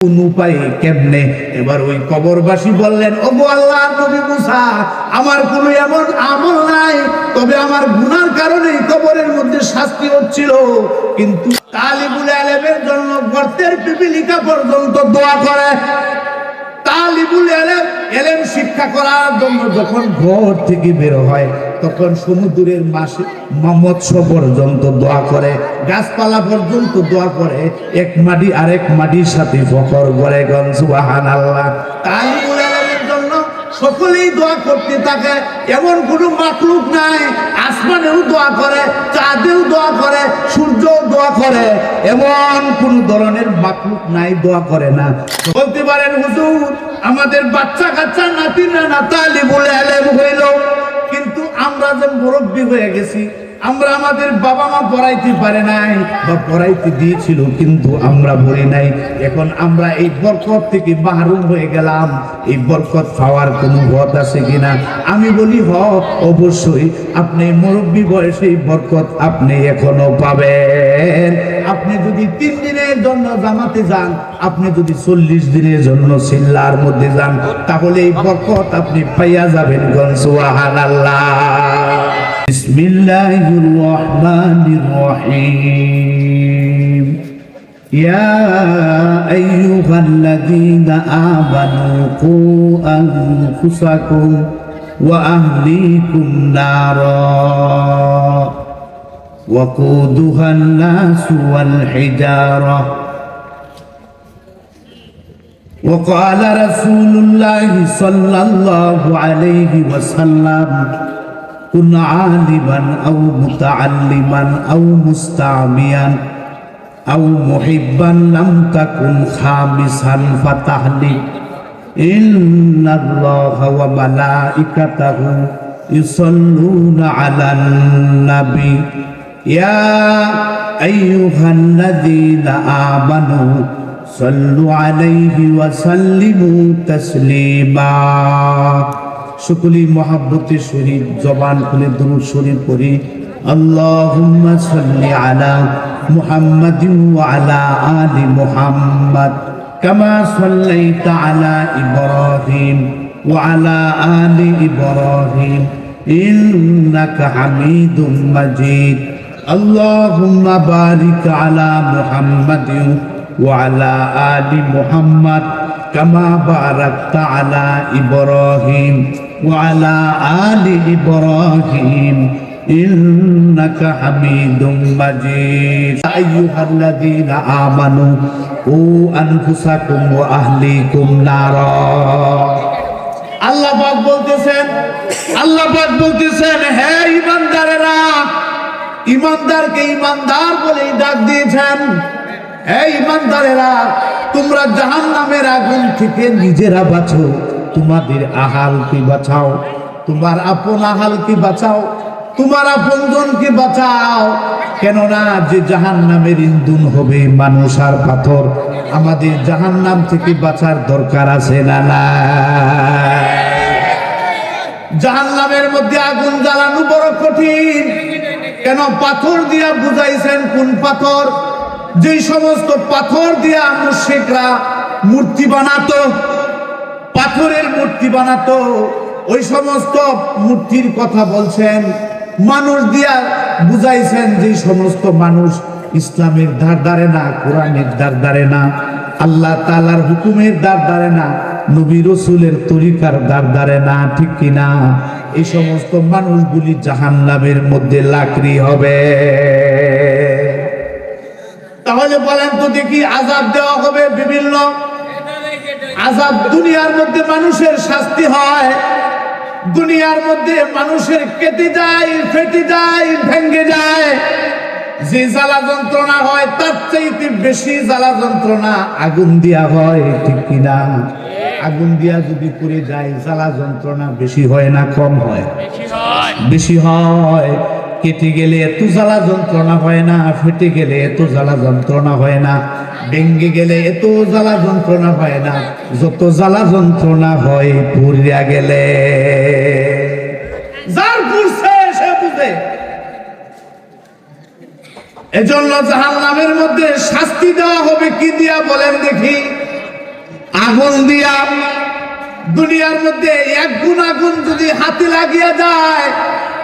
কোন উপায়ে কেমনে? এবার ওই কবরবাসী বললেন, ওগো আল্লাহর নবী মুসা, আমার কোনো এমন আমল নাই, তবে আমার গুনার কারণে কবরের মধ্যে শাস্তি হচ্ছিল। কিন্তু তালিবুল ইলমের জন্য গর্তের পিপিলিকা পর্যন্ত দোয়া করে। তালিবুল ইলম শিক্ষা করার জন্য যখন ঘর থেকে বের হয়, তখন সমুদ্রের মাছে মৎস্য পর্যন্ত দোয়া করে, গাছপালা পর্যন্ত দোয়া করে, এক মাটি আরেক মাটির সাথে ফখর করে। সুবহানাল্লাহ। তালিবুল ইলমের জন্য সকলেই দোয়া করতে থাকে, এমন কোনো মাখলুক নাই। আসমানেও দোয়া করে, চাঁদেও দোয়া করে, সূর্যও দোয়া করে, এমন কোন ধরনের মাখলুক নাই দোয়া করে না। বলতে পারেন, হুজুর আমাদের বাচ্চা কাচ্চা নাতি না তালিবুল ইলম হইল, কিন্তু আমরা যে মুরব্বী হয়ে গেছি, আমরা আমাদের বাবা মা পড়াইতে পারে নাই বা পড়াইতে দিয়েছিল কিন্তু আমরা পড়ি নাই, এখন আমরা এই বরকত থেকে মাহরুম হয়ে গেলাম। এই বরকত পাওয়ার কোনো পথ আছে কিনা? আমি বলি অবশ্যই। আপনি মুরব্বী বয়সে এই বরকত আপনি এখনো পাবেন। আপনি যদি 3 দিনের জন্য জামাতে যান, আপনি যদি 40 দিনের জন্য সিল্লার মধ্যে যান, তাহলে এই বরকত আপনি পাইয়া যাবেন। সুবহানাল্লাহ। বিসমিল্লাহির রহমানির রহিম। ইয়া আইয়ুহাল্লাযীনা আমানু কু আনফুসাকুম ওয়া আহলিকুম নারা وقودها الناس والحجارة وقال رسول الله صلى الله عليه وسلم كن عالما أو متعلما أو مستعميا أو محبا لم تكن خامسا فتهلك إن الله وملائكته يصلون على النبي يا أيها الذين آمنوا صلوا عليه وسلموا تسليما। সকলেই মহব্বতে শরীফ জবান খুলে দুরূদ শরীফ পড়ি। আল্লাহুম্মা সাল্লি আলা মুহাম্মাদিন ওয়া আলা আলি মুহাম্মাদ কামা সাল্লাইতা আলা ইব্রাহিম ওয়া আলা আলি ইব্রাহিম ইন্নাকা হামিদুম মাজিদ। আল্লাহুম্মা বারিক আলা মুহাম্মাদিন ওয়া আলা আলি মুহাম্মাদ কামা বারাকতা আলা ইব্রাহিম ওয়া আলা আলি ইব্রাহিম ইন্নাকা হামিদুম মাজিদ। আইয়ুহাল্লাযীনা আমানু কু আনফুসাকুম ওয়া আহলিকুম নারা। আল্লাহ পাক বলতেছেন, হে ঈমানদারেরা, ঈমানদারকে ঈমানদার বলে ডাক দিয়েছেন। হে ঈমানদারেরা, তোমরা জাহান্নামের আগুন থেকে নিজেরা বাঁচো, তোমাদের আহালকে বাঁচাও, তোমার আপন আহালকে বাঁচাও, তোমার আপনজনকে বাঁচাও। কেননা যে জাহান্নামের ইন্ধন হবে মানুষ আর পাথর, আমাদের জাহান্নাম থেকে বাঁচার দরকার আছে না? না, জাহান্নামের মধ্যে আগুন জ্বালানো বড় কঠিন। কেন? পাথর দিয়া বুঝাইছেন কোন পাথর? যে সমস্ত পাথর দিয়া মুশরিকরা মূর্তি বানাতো, পাথরের মূর্তি বানাতো, ওই সমস্ত মূর্তির কথা বলছেন। মানুষ দিয়া বুঝাইছেন যে সমস্ত মানুষ ইসলামের ধার ধারে না, কোরআনের ধার ধারে না, আল্লাহ তাআলার হুকুমের ধার ধারে না, নবী রাসূলের তরিকার ধার ধারে না, ঠিক কিনা? এই সমস্ত মানুষগুলি জাহান্নামের মধ্যে লাকড়ি হবে। তাহলে বলেন তো দেখি, আযাব দেওয়া হবে বিভিন্ন আযাব। দুনিয়ার মধ্যে মানুষের শাস্তি হয়, দুনিয়ার মধ্যে মানুষের কেটে যায়, ফেটে যায়, ভেঙে যায়। যে জ্বালা যন্ত্রণা হয় তার চাইতে বেশি জ্বালা যন্ত্রণা আগুন দিয়া হয়, ঠিক কিনা? আগুন দিয়া যদি পুড়ে যায়, জ্বালা যন্ত্রণা বেশি হয় না কম হয়? বেশি হয়। কেটে গেলে এত জ্বালা যন্ত্রণা হয় না, ফেটে গেলে এত জ্বালা যন্ত্রণা হয় না, ভেঙে গেলে এত জ্বালা যন্ত্রণা হয় না। যত জ্বালা যন্ত্রণা হয় পুড়িয়া গেলে। যার পুড়ছে সে বুঝে। এজন্য জাহান্নামের মধ্যে শাস্তি দেওয়া হবে কি দিয়া বলেন দেখি? আগুন দিয়া দুনিয়ার মধ্যে এক গুণ আগুন যদি হাতে লাগিয়া যায়,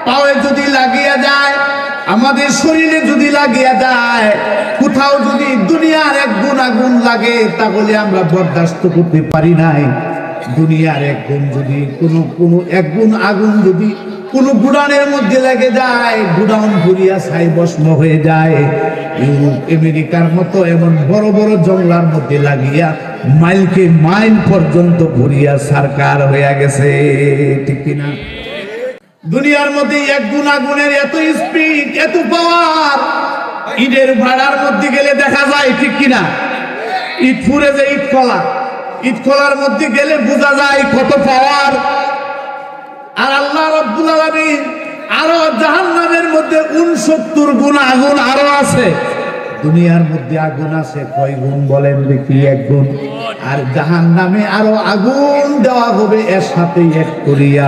পায়ে যদি লাগিয়া যায়, আমাদের শরীরে যদি লাগিয়া যায়, কোথাও যদি দুনিয়ার এক গুণ আগুন লাগে, তাহলে আমরা বরদাস্ত করতে পারি নাই। দুনিয়ার এক গুণ যদি কোনো এক গুণ আগুন যদি কোনো গুডাউনের মধ্যে লেগে যায়, গুডাউন পুড়িয়া ছাই ভস্ম হয়ে যায়। ইউরোপ আমেরিকার মতো এমন বড় বড় জঙ্গলার মধ্যে লাগিয়া মাইলকে মাইল পর্যন্ত পুড়িয়া সারকার হয়ে গেছে, ঠিক কিনা? দুনিয়ার মধ্যে এক গুণ আগুনের এত স্পিড, এত পাওয়ার, ইটের ভাড়ার মধ্যে গেলে দেখা যায়, ঠিক কিনা? ইট ফুরে যে ইট খোলার মধ্যে গেলে বোঝা যায় কত পাওয়ার। আর আল্লাহ রাব্বুল আলামিন আরো জাহান্নামের মধ্যে 69 গুণ আগুন আরো আছে। দুনিয়ার মধ্যে আগুন আছে কয় গুণ বলেন দেখি? এক গুণ। আর জাহান্নামে আরো আগুন দেওয়া হবে এর সাথে এক করিয়া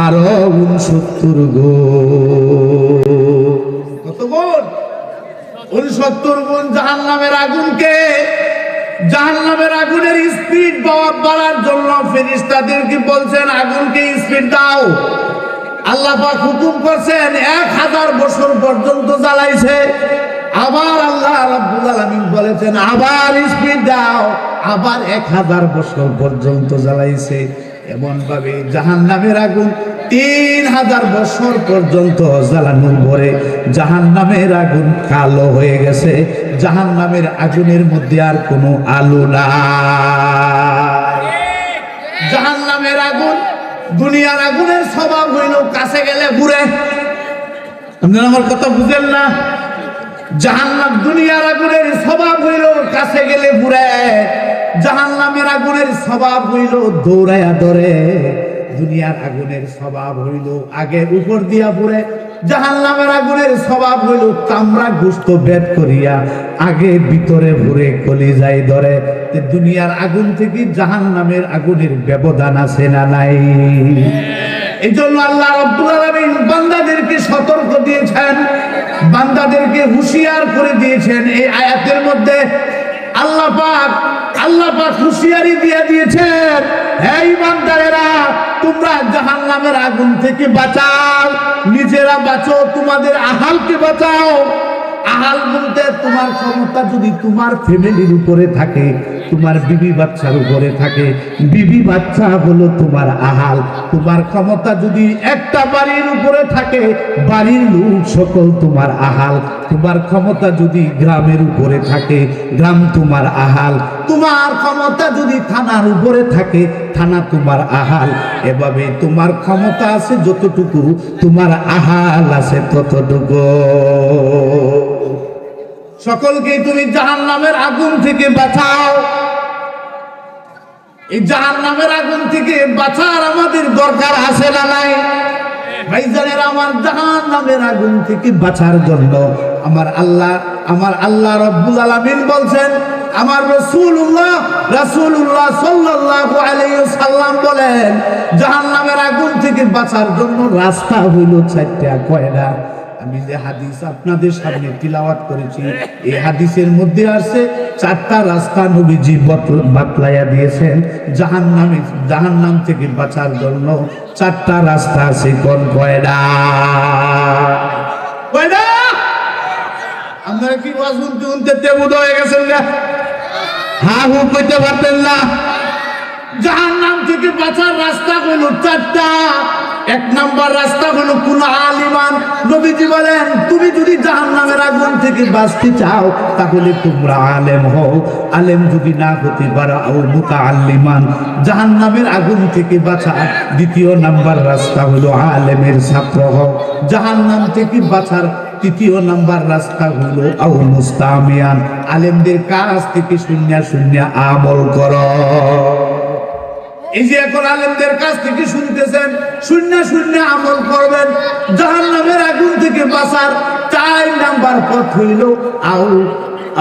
আরো 69 গুণ। কত গুণ? 69 গুণ জাহান্নামের আগুনকে, জাহান্নামের আগুনের স্পিড বাড়ার জন্য ফেরেশতাদেরকে বলছেন আগুনকে স্পিড দাও। আল্লাহ পাক হুকুম করছেন 1000 বছর পর্যন্ত জ্বালাইছে। আবার আল্লাহ রাব্বুল আলামিন বলেছেন আবার স্পিড দাও, আবার 1000 বছর পর্যন্ত জ্বালাইছে। এমন ভাবে জাহান্নামের আগুন 3000 বছর পর্যন্ত জ্বালানোর পরে জাহান্নামের আগুন কালো হয়ে গেছে। জাহান্নামের আগুনের মধ্যে আর কোনো আলো নাই। জাহান্নামের আগুন দুনিয়ার আগুনের স্বভাব হইল কাছে গেলে ঘুরে। আপনারা আমার কথা বুঝেন না? জাহান্নাম দুনিয়ার আগুনের স্বভাব হইল কাছে গেলে ঘুরে, জাহান্নামের আগুনের স্বভাব হইল দৌড়াইয়া ধরে। দুনিয়ার আগুনের স্বভাব হইল আগে উপর দিয়া পুরে, জাহান্নামের আগুনের স্বভাব হইল চামড়া গোশত বেদ করিয়া আগে ভিতরে ভরে কলিজায় ধরে। দুনিয়ার আগুন থেকে জাহান্নামের আগুনের ব্যবধান আছে না নাই? এই জন্য আল্লাহ রাব্বুল আলামিন বান্দাদেরকে সতর্ক দিয়েছেন, বান্দাদেরকে হুঁশিয়ার করে দিয়েছেন। এই আয়াতের মধ্যে আল্লাহ পাক হুঁশিয়ারি দিয়ে দিয়েছেন, হে ইমানদারেরা, তোমরা জাহান্নামের আগুন থেকে বাঁচাও, নিজেরা বাঁচো, তোমাদের আহালকে বাঁচাও। আহাল বলতে তোমার ক্ষমতা যদি তোমার ফ্যামিলির উপরে থাকে, তোমার বিবি বাচ্চার উপরে থাকে, বিবি বাচ্চা হলো তোমার আহাল। তোমার ক্ষমতা যদি একটা বাড়ির উপরে থাকে, বাড়ির লোক সকল তোমার আহাল। তোমার ক্ষমতা যদি গ্রামের উপরে থাকে, গ্রাম তোমার আহাল। তোমার ক্ষমতা যদি থানার উপরে থাকে, থানা তোমার আহাল। এভাবে তোমার ক্ষমতা আছে যতটুকু, তোমার আহাল আছে ততটুকু। সকলকে তুমি জাহান্নামের আগুন থেকে বাঁচাও। এই জাহান্নামের আগুন থেকে বাঁচার আমাদের দরকার আছে না নাই? ভাইজানের আমার, জাহান্নামের আগুন থেকে বাঁচার জন্য আমার আল্লাহ রাব্বুল আলামিন বলছেন, আমার রাসূলুল্লাহ সাল্লাল্লাহু আলাইহি ওয়াসাল্লাম বলেন, জাহান্নামের আগুন থেকে বাঁচার জন্য রাস্তা হইল 4টা। কয়টা? আমি যে হাদিস আপনাদের সামনে তিলাওয়াত করেছি, এই হাদিসের মধ্যে আছে 4টা রাস্তা নবীজি বাতলাইয়া দিয়েছেন। জাহান্নাম থেকে বাঁচার জন্য 4টা রাস্তা আছে। কোন কয়টা? আপনারা কি ওয়াজ শুনতে তেমুদ হয়ে গেছেন না? হা হু কইতে পারতেন না? জাহান্নাম থেকে বাঁচার রাস্তা হলো 4টা। 1 নাম্বার রাস্তা হলো কোন আলিমান। নবীজি বলেন, তুমি যদি জাহান্নামের আগুন থেকে বাঁচতে চাও, তাহলে তোমরা আলেম হও। আলেম যদি না হতে পারো, আও মুতাআল্লিমান। জাহান্নামের আগুন থেকে বাঁচার 2য় নাম্বার রাস্তা হলো আলেমের ছাত্র হও। জাহান্নাম থেকে বাঁচার 3য় নাম্বার রাস্তা হলো আও মুস্তামিয়ান। আলেমদের কাছ থেকে শূন্য আমল করো। এই যে এখন আলেমদের কাছ থেকে শুনতেছেন, শূন্য আমল করবেন। জাহান্নামের আগুন থেকে বাঁচার 4 নাম্বার পথ হইল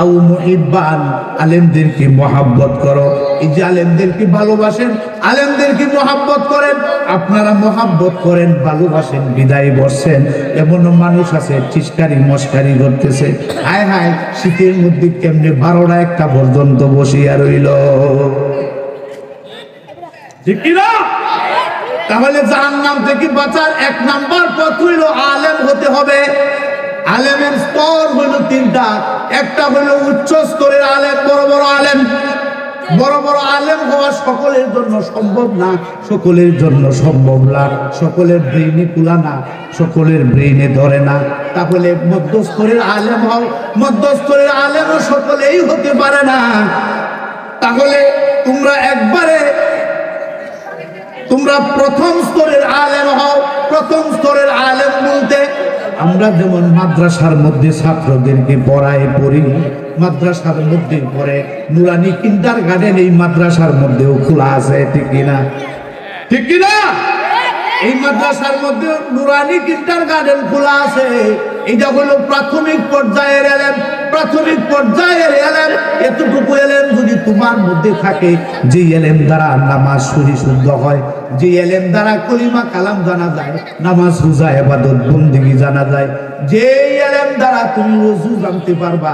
আও মুহিব্বান। আলেমদেরকে মহাব্বত করো। এই যে আলেমদেরকে ভালোবাসেন, আলেমদেরকে মহাব্বত করেন। আপনারা মহাব্বত করেন, ভালোবাসেন, বিদায় বসছেন। এমনও মানুষ আছে চিস্কারি মস্কারি করতেছে, হায় হায় শীতের মধ্যে কেমনে 12টা 1টা পর্যন্ত বসিয়া রইল। ঠিক কি না? তাহলে জাহান্নাম থেকে বাঁচার এক নাম্বার পথ হইল আলেম হতে হবে। আলেমের স্তর হইল তিনটা। একটা হইল উচ্চ স্তরের আলেম, বড় বড় আলেম। বড় বড় আলেম হওয়া সকলের জন্য সম্ভব না, সকলের জন্য সম্ভব না, সকলের ব্রেইনে কুলা না, সকলের ব্রেইনে ধরে না। তাহলে মধ্যস্তরের আলেম হও। মধ্যস্তরের আলেমও সকলেই হতে পারে না। তাহলে তোমরা প্রথম স্তরের আলেম হও। প্রথম স্তরের আলেম বলতে আমরা যেমন মাদ্রাসার মধ্যে ছাত্রদেরকে পড়ি, মাদ্রাসার মধ্যে পড়ে নুরানি কিন্ডারগার্টেন এই মাদ্রাসার মধ্যেও খোলা আছে, ঠিক কিনা? ঠিক কিনা? এই মাদ্রাসার মধ্যে নুরানি কিন্ডারগার্টেন খোলা আছে। এটা হলো প্রাথমিক পর্যায়ের এলেম। প্রাথমিক পর্যায়ের এলেম, এতটুকু এলেম যদি তোমার মধ্যে থাকে, যে এলেম দ্বারা নামাজ শুদ্ধ হয়, যে এলেম দ্বারা কলিমা কালাম জানা যায়, নামাজ রোজা ইবাদত বন্দেগী জানা যায়, যে এলেম দ্বারা তুমি ওযু জানতে পারবা,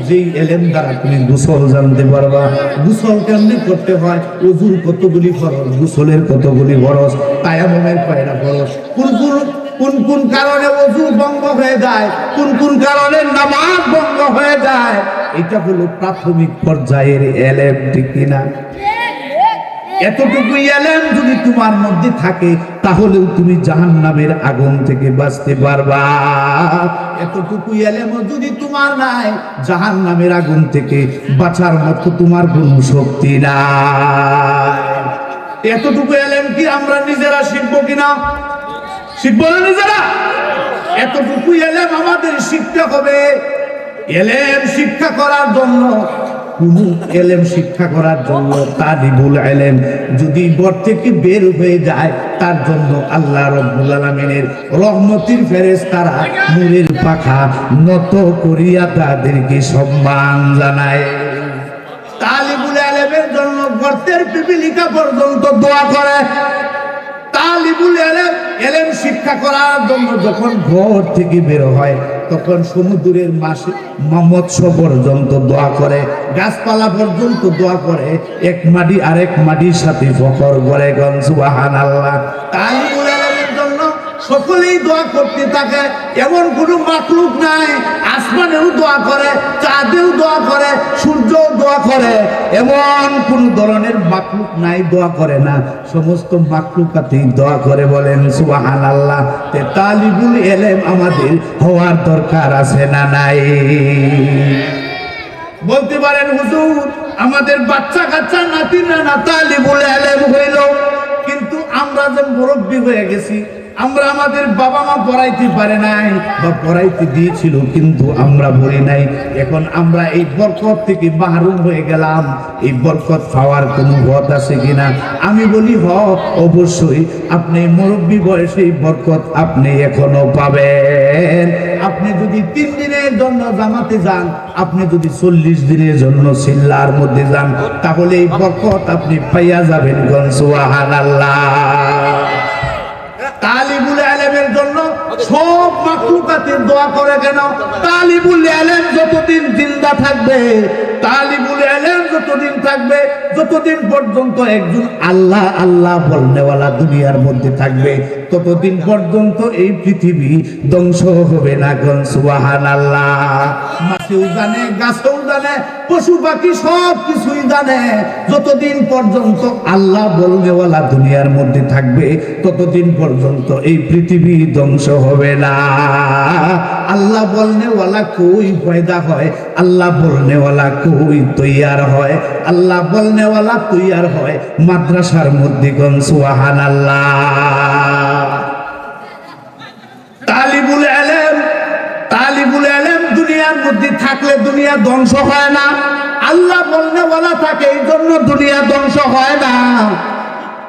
যে এলেম দ্বারা তুমি গোসল জানতে পারবা, গোসল কেমনে করতে হয়, ওযুর কতগুলি ফরজ, গোসলের কতগুলি ফরজ, তায়াম্মুমের কয়টা ফরজ, কোন কোন কারণে ওযু ভঙ্গ হয়ে যায়, কোন কোন কারণে নামাজ ভঙ্গ হয়ে যায়, এটা হলো প্রাথমিক পর্যায়ের এলেম, ঠিক কিনা? এতটুকু এলেম যদি তোমার মধ্যে থাকে, তাহলেও তুমি জাহান্নামের আগুন থেকে বাঁচতে পারবা। এতটুকু এলেমও যদি তোমার নাই, জাহান্নামের আগুন থেকে বাঁচার মতো তোমার কোনো শক্তি নাই। এতটুকু এলেম কি আমরা নিজেরা শিখবো কিনা? শিখবো না নিজেরা? এতটুকু এলেম আমাদের শিখতে হবে। এলেম শিক্ষা করার জন্য, কোন এলেম শিক্ষা করার জন্য তালিবুল ইলম যদি ঘর থেকে বের হয়ে যায়, তার জন্য আল্লাহ রাব্বুল আলামিনের রহমতের ফেরেশতারা নূরের পাখা নত করিয়া তাদেরকে সম্মান জানায়। তালিবুল ইলমের জন্য গর্তের পিপিলিকা পর্যন্ত দোয়া করে। তালিবুল ইলম এলেম শিক্ষা করার জন্য যখন ঘর থেকে বের হয়, তখন সমুদ্রের মৎস্য পর্যন্ত দোয়া করে, গাছপালা পর্যন্ত দোয়া করে, এক মাটি আরেক মাটির সাথে ফখর করে। সুবহানাল্লাহ। তালিবুল ইলমের জন্য সকলেই দোয়া করতে থাকে। এমন কোনো মাখলুক নাই, আসমানেও দোয়া করে, চাঁদেও দোয়া করে, সূর্যও দোয়া করে, এমন কোন ধরনের মাখলুক নাই দোয়া করে না। সমস্ত মাখলুকাতেই দোয়া করে। বলেন সুবহানাল্লাহ। তালিবুল ইলম আমাদের হওয়ার দরকার আছে না নাই? বলতে পারেন হুজুর, আমাদের বাচ্চা কাচ্চা নাতি না তালিবুল ইলম হইল, কিন্তু আমরা যে মুরব্বী হয়ে গেছি, আমরা আমাদের বাবা মা পড়াইতে পারে নাই বা পড়াইতে দিয়েছিল কিন্তু আমরা পড়ি নাই। এখন আমরা এই বরকত থেকে মাহরুম হয়ে গেলাম। এই বরকত পাওয়ার কোনো পথ আছে কিনা? আমি বলি অবশ্যই। আপনি মুরব্বী বয়সে এই বরকত আপনি এখনো পাবেন। আপনি যদি 3 দিনের জন্য জামাতে যান, আপনি যদি 40 দিনের জন্য সিল্লার মধ্যে যান, তাহলে এই বরকত আপনি পাইয়া যাবেন। সুবহানাল্লাহ। তালিবুল ইলমের জন্য সব মাখলুকাতের দোয়া করে কেন? তালিবুল ইলম যতদিন জিন্দা থাকবে, তালিবুল ইলম যতদিন থাকবে, যতদিন পর্যন্ত একজন আল্লাহ আল্লাহ বলনেওয়ালা দুনিয়ার মধ্যে থাকবে, ততদিন পর্যন্ত এই পৃথিবী ধ্বংস হবে না। সুবহানাল্লাহ। মাছেও জানে, গাছেও জানে, পশু পাখি সব কিছুই জানে, যতদিন পর্যন্ত আল্লাহ বলনেওয়ালা দুনিয়ার মধ্যে থাকবে, ততদিন পর্যন্ত এই পৃথিবী ধ্বংস হবে না। আল্লাহ বলনেওয়ালা কই পয়দা হয়, আল্লাহ বলনেওয়ালা কই তৈয়ার হয়, আল্লাহ বলনেওয়ালা তৈয়ার হয় মাদ্রাসার মধ্যে। সুবহানাল্লাহ। তালিবুল ইলম দুনিয়ার মধ্যে থাকলে দুনিয়া ধ্বংস হয় না। আল্লাহ বলনেওয়ালা থাকে, এই জন্য দুনিয়া ধ্বংস হয় না।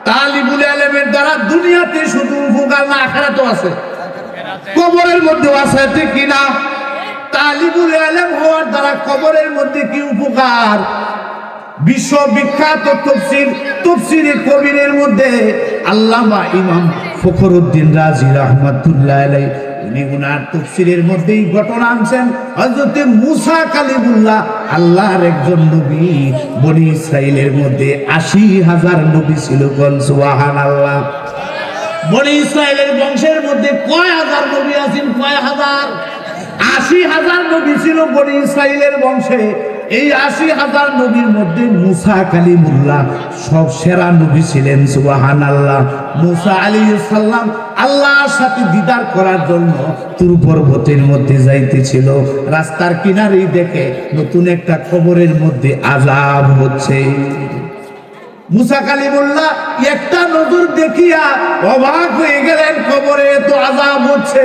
তালিবুল ইলমের দ্বারা দুনিয়াতে শুধু উপকার না, আখিরাতেও আছে, কবরের মধ্যেও আছে, ঠিক কিনা? তালিবুল ইলম হওয়ার দ্বারা কবরের মধ্যে কি উপকার? বিশ্ববিখ্যাত তফসিরে কবিরের মধ্যে আল্লামা ইমাম ফখরুদ্দিন রাজি রাহমাতুল্লাহ আলাইহি উনি উনার তাফসীরের মধ্যেই ঘটনা আনছেন। হযরতে মূসা কালিমুল্লাহ আল্লাহর একজন নবী। বনি ইসরাইলের মধ্যে ৮০,০০০ নবী ছিল। বল সুবহানাল্লাহ। বনি ইসরাইলের বংশের মধ্যে কয় হাজার নবী আছেন? কয় হাজার? ৮০,০০০ নবী ছিল বনি ইসরাইলের বংশে। এই ৮০,০০০ নবীর মধ্যে মূসা কালিমুল্লাহ সব সেরা নবী ছিলেন। সুবহানাল্লাহ। মূসা আলাইহিস সালাম আল্লাহর সাথে দিদার করার জন্য তুর পর্বতের মধ্যে যাইতেছিল। রাস্তার কিনারেই দেখে নতুন একটা কবরের মধ্যে আযাব হচ্ছে। মূসা কালিমুল্লাহ একটা নজর দেখিয়া অবাক হয়ে গেলেন, কবরে এত আযাব হচ্ছে।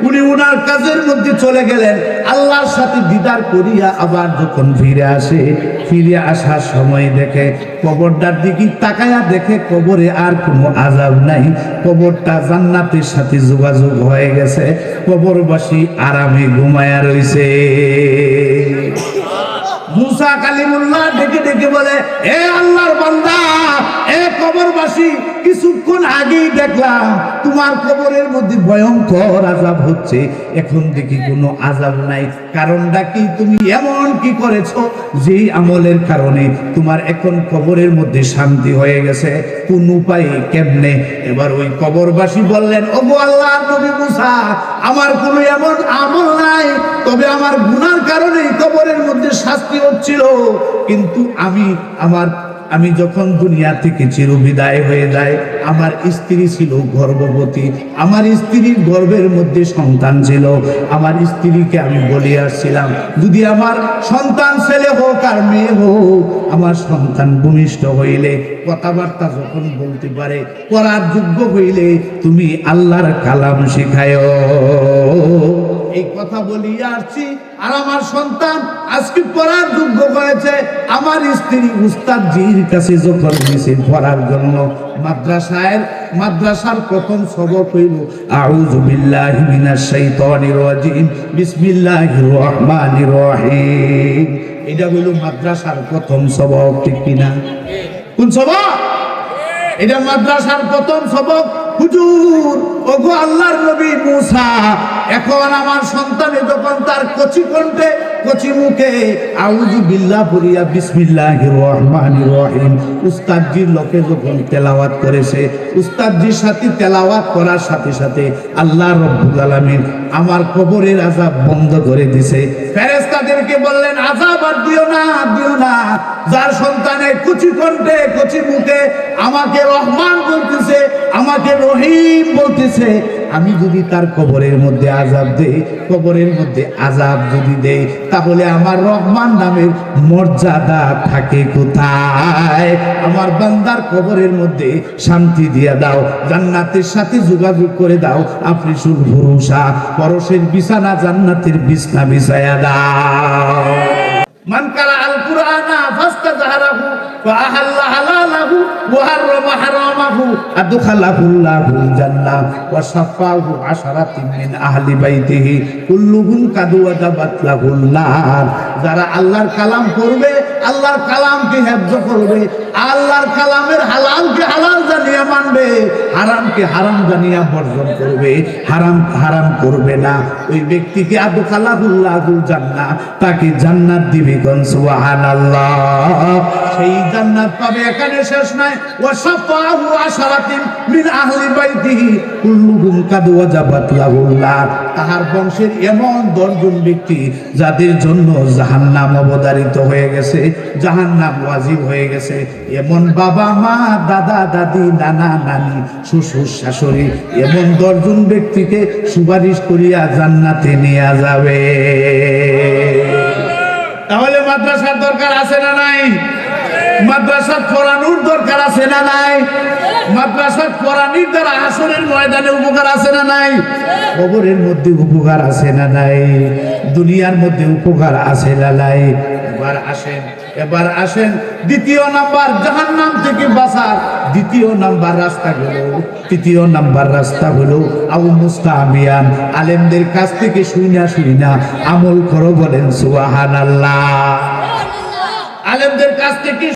উনি উনার কাজের মধ্যে চলে গেলেন। আল্লাহর সাথে দিদার করিয়া আবার যখন ফিরে আসার সময় দেখে কবরটার দিকে তাকায়া দেখে কবরে আর কোনো আযাব নাই। কবরটা জান্নাতের সাথে যোগাযোগ হয়ে গেছে। কবরবাসী আরামে ঘুমায়া রইছে। মূসা কালিমুল্লাহ ডেকে ডেকে বলে, এ আল্লাহর বান্দা, এ কবরবাসী, কিছুক্ষণ আগেই দেখলাম তোমার কবরের মধ্যে ভয়ঙ্কর আযাব হচ্ছে, এখন দেখি কোনো আযাব নাই। কারণটা কি? তুমি এমন কি করেছো যে আমলের কারণে তোমার এখন কবরের মধ্যে শান্তি হয়ে গেছে? কোন উপায়ে, কেমনে? এবার ওই কবরবাসী বললেন, ওগো আল্লাহর নবী মূসা, আমার কোনো এমন আমল নাই, তবে আমার গুনার কারণে কবরের মধ্যে শাস্তি হচ্ছিল। কিন্তু আমি যখন দুনিয়া থেকে চিরবিদায় হয়ে যায়, আমার স্ত্রী ছিল গর্ভবতী। আমার স্ত্রীর গর্ভের মধ্যে সন্তান ছিল। আমার স্ত্রীকে আমি বলে আসছিলাম, যদি আমার সন্তান ছেলে হোক আর মেয়ে হোক, আমার সন্তান ভূমিষ্ঠ হইলে, কথাবার্তা যখন বলতে পারে, পড়ার যোগ্য হইলে তুমি আল্লাহর কালাম শিখায়। এই কথা বলিয়া আসছি, আর আমার সন্তান আজকে পড়ার যোগ্য হয়েছে। আমার স্ত্রী উস্তাদজির কাছে যখন গেছে পড়ার জন্য, মাদ্রাসার প্রথম সবক হইল আউযু বিল্লাহি মিনাশ শাইতানির রাজিম বিসমিল্লাহির রহমানির রহিম। এটা হইল মাদ্রাসার প্রথম সবক, ঠিক কিনা? কোন সবক? এটা মাদ্রাসার প্রথম সবক। হুজুর, ওগো আল্লাহর নবী মূসা, এখন আমার সন্তানে যখন তার কচি কণ্ঠে কচি মুখে আউযু বিল্লাহ বলিয়া বিসমিল্লাহির রহমানির রহিম উস্তাদজির লোকে যখন তেলাওয়াত করেছে, উস্তাদজির সাথে তেলাওয়াত করার সাথে সাথে আল্লাহ রাব্বুল আলামিন আমার কবরের আযাব বন্ধ করে দিয়েছে। ফেরেশতাদেরকে বললেন, আযাব আর দিও না। যার সন্তানে কচি কণ্ঠে কচি মুখে আমাকে রহমান বলতেছে, আমাকে রহিম বলতেছে, আমি যদি তার কবরের মধ্যে আযাব দেই, কবরের মধ্যে আযাব যদি দেই, তাহলে আমার রহমান নামের মর্যাদা থাকে কোথায়? আমার বান্দার কবরের মধ্যে শান্তি দিয়ে দাও, জান্নাতের সাথে যোগাযোগ করে দাও। আফরিসুল ভরসা, পরশের বিছানা জান্নাতের বিছনা বিছায়া দাও। মান কারা আল কুরআনা ফাস্তাযহারাহু ওয়া আহাল্লা হালালাহু ওয়া হারামা হারামাহু আদখালাহুল্লাহুল জান্নাহ ওয়া শাফাহু আশারাতিন মিন আহলি বাইতিহি কুল্লুহুম কাদ ওয়াজাবাত লাহুল নার। যারা আল্লাহর কালাম পড়বে, আল্লাহর কালামকে হেফজ করবে, আল্লাহর কালামের হালালকে হালাল জানিয়া মানবে, হারামকে হারাম জানিয়া বর্জন করবে, হারাম করবে না, ওই ব্যক্তিকে আদখালাহুল্লাহুল জান্নাহ, তাকে জান্নাত দিবে। সুবহানাল্লাহ। সেই জান্নাত পাবে, এখানে শেষ নাই। ওয়া শাফাহু আশারাতিন মিন আহলি বাইতিহি কুল্লুহুম কাদ ওয়াজাবাত লাহুল নার। তাহার বংশের এমন 10 জন ব্যক্তি যাদের জন্য জাহান্নাম অবধারিত হয়ে গেছে, জাহান্নাম ওয়াজিব হয়ে গেছে, এমন বাবা মা, দাদা দাদি, নানা নানি, শ্বশুর শাশুড়ি, এমন 10 জন ব্যক্তিকে সুপারিশ করিয়া জান্নাতে নিয়ে যাবে। তাহলে মাদ্রাসার দরকার আছে না নাই? মাদ্রাসা পড়ানোর দরকার আছে না নাই? মাদ্রাসা পড়ানোর দ্বারা হাসরের ময়দানে উপকার আছে না নাই? কবরের মধ্যে উপকার আছে না নাই? দুনিয়ার মধ্যে উপকার আছে না নাই? এবার আসেন দ্বিতীয় নাম্বার, জাহান্নাম থেকে বাঁচার দ্বিতীয় নাম্বার রাস্তা হলো, তৃতীয় নাম্বার রাস্তা হলো আবু মুস্তামিয়ান, আলেমদের কাছ থেকে শুইনা আমল করো। বলেন সুবহানাল্লাহ। আলেমদের কাছ থেকে